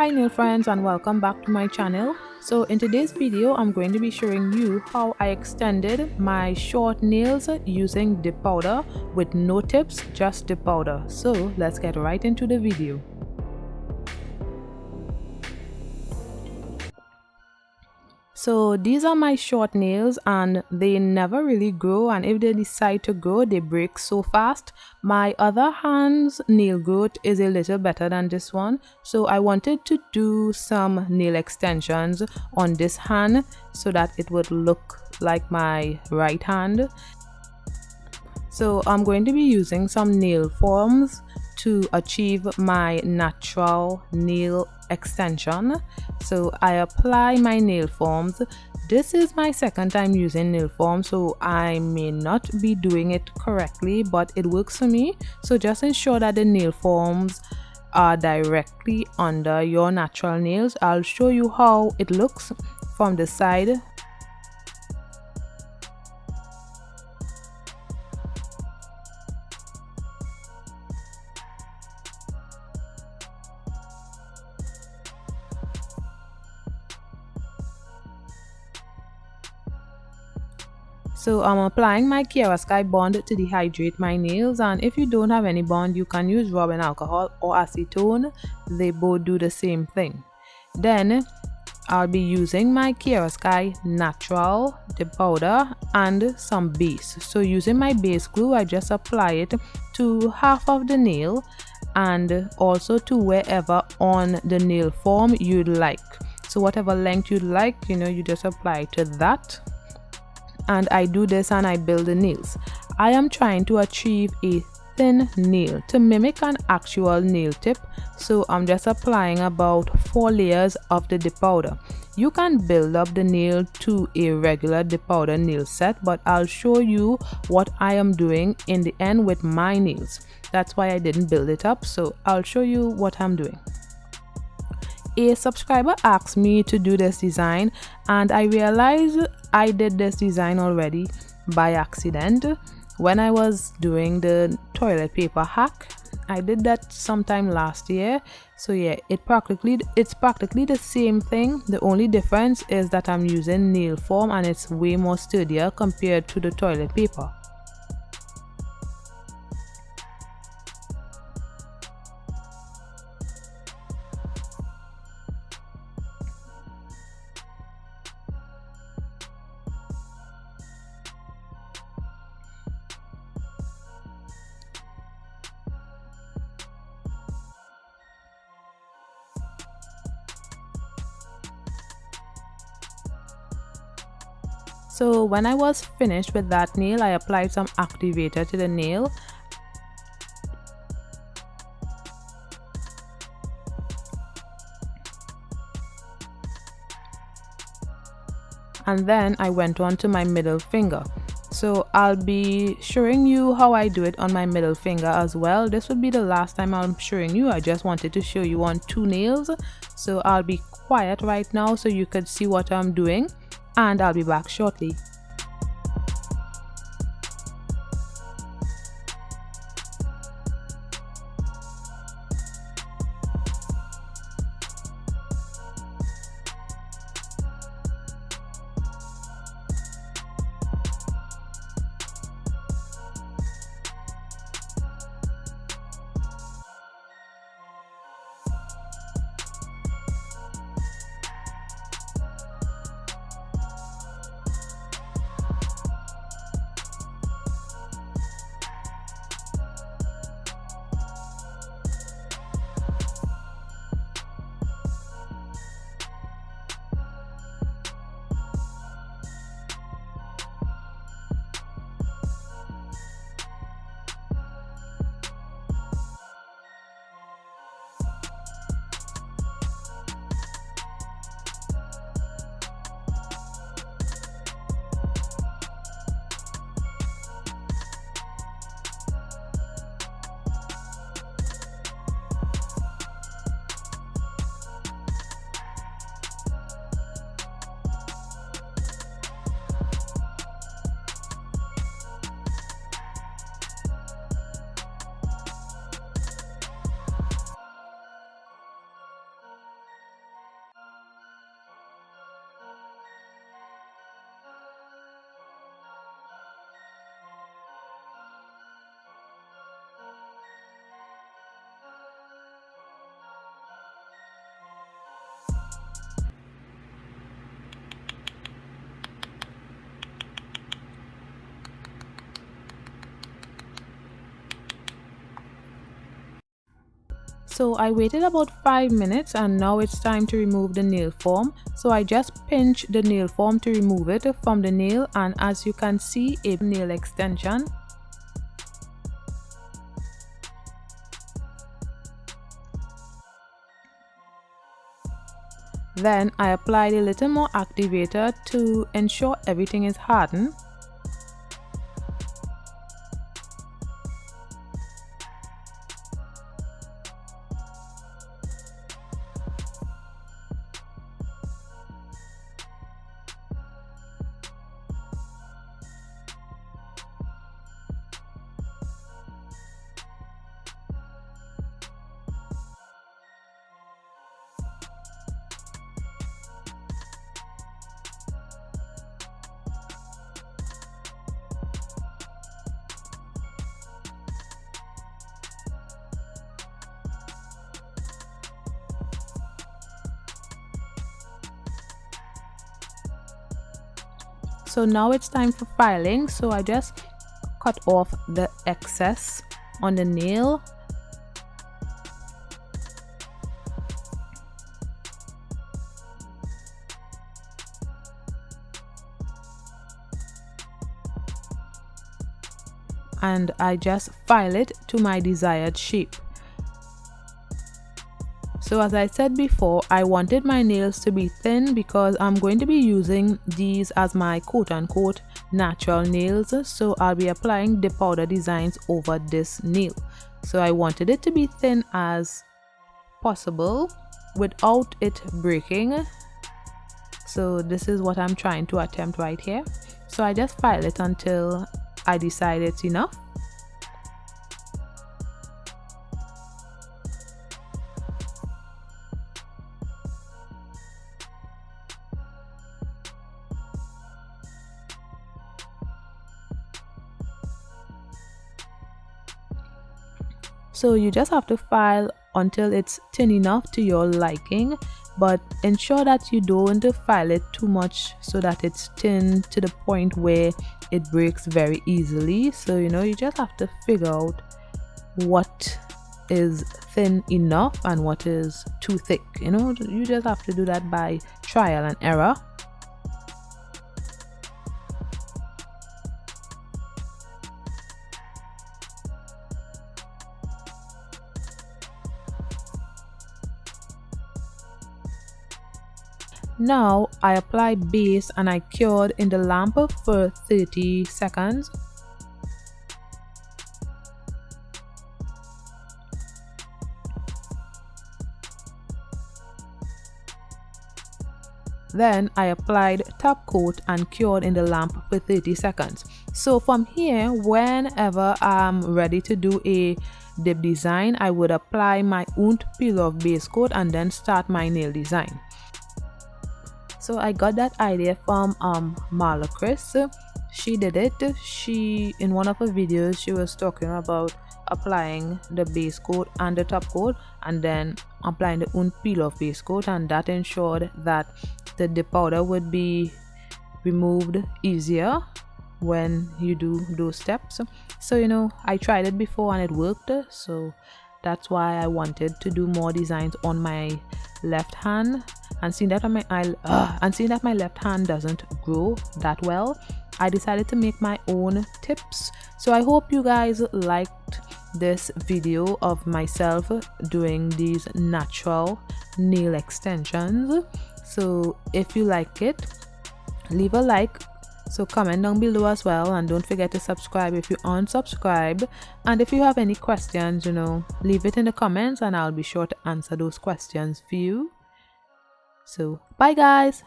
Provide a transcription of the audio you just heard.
Hi nail friends, and welcome back to my channel. So in today's video I'm going to be showing you how I extended my short nails using dip powder with no tips, just dip powder. So let's get right into the video. So these are my short nails and they never really grow, and if they decide to grow they break so fast. My other hand's nail growth is a little better than this one, so I wanted to do some nail extensions on this hand so that it would look like my right hand. So I'm going to be using some nail forms to achieve my natural nail extension. So I apply my nail forms. This is my second time using nail forms, so I may not be doing it correctly, but it works for me. So just ensure that the nail forms are directly under your natural nails. I'll show you how it looks from the side. So I'm applying my Cherael bond to dehydrate my nails, and if you don't have any bond you can use rubbing alcohol or acetone. They both do the same thing. Then I'll be using my Cherael natural dip powder and some base. So using my base glue, I just apply it to half of the nail and also to wherever on the nail form you'd like. So whatever length you'd like, you just apply to that. And I do this and I build the nails. I am trying to achieve a thin nail to mimic an actual nail tip, so I'm just applying about 4 layers of the dip powder. You can build up the nail to a regular dip powder nail set, but I'll show you what I am doing in the end with my nails. That's why I didn't build it up, so I'll show you what I'm doing. A subscriber asked me to do this design and I realized I did this design already by accident when I was doing the toilet paper hack. I did that sometime last year. So yeah, it's practically the same thing. The only difference is that I'm using nail form and it's way more sturdier compared to the toilet paper. So when I was finished with that nail, I applied some activator to the nail. And then I went on to my middle finger. So I'll be showing you how I do it on my middle finger as well. This would be the last time I'm showing you. I just wanted to show you on 2 nails. So I'll be quiet right now so you could see what I'm doing, and I'll be back shortly. So I waited about 5 minutes and now it's time to remove the nail form. So I just pinch the nail form to remove it from the nail, and as you can see, a nail extension. Then I applied a little more activator to ensure everything is hardened. So now it's time for filing. So I just cut off the excess on the nail. And I just file it to my desired shape. So as I said before, I wanted my nails to be thin because I'm going to be using these as my quote-unquote natural nails. So I'll be applying dip powder designs over this nail. So I wanted it to be thin as possible without it breaking. So this is what I'm trying to attempt right here. So I just file it until I decide it's enough. So you just have to file until it's thin enough to your liking, but ensure that you don't file it too much so that it's thin to the point where it breaks very easily. So you just have to figure out what is thin enough and what is too thick. You just have to do that by trial and error. Now I apply base and I cured in the lamp for 30 seconds. Then I applied top coat and cured in the lamp for 30 seconds. So from here, whenever I'm ready to do a dip design, I would apply my peel off base coat and then start my nail design. So I got that idea from Marla Chris. She did it. In one of her videos, she was talking about applying the base coat and the top coat and then applying the peel off base coat, and that ensured that the dip powder would be removed easier when you do those steps. So I tried it before and it worked, so that's why I wanted to do more designs on my left hand. And seeing that my left hand doesn't grow that well, I decided to make my own tips. So I hope you guys liked this video of myself doing these natural nail extensions. So if you like it, leave a like. So comment down below as well, and don't forget to subscribe if you aren't subscribed. And if you have any questions, leave it in the comments and I'll be sure to answer those questions for you. So bye guys.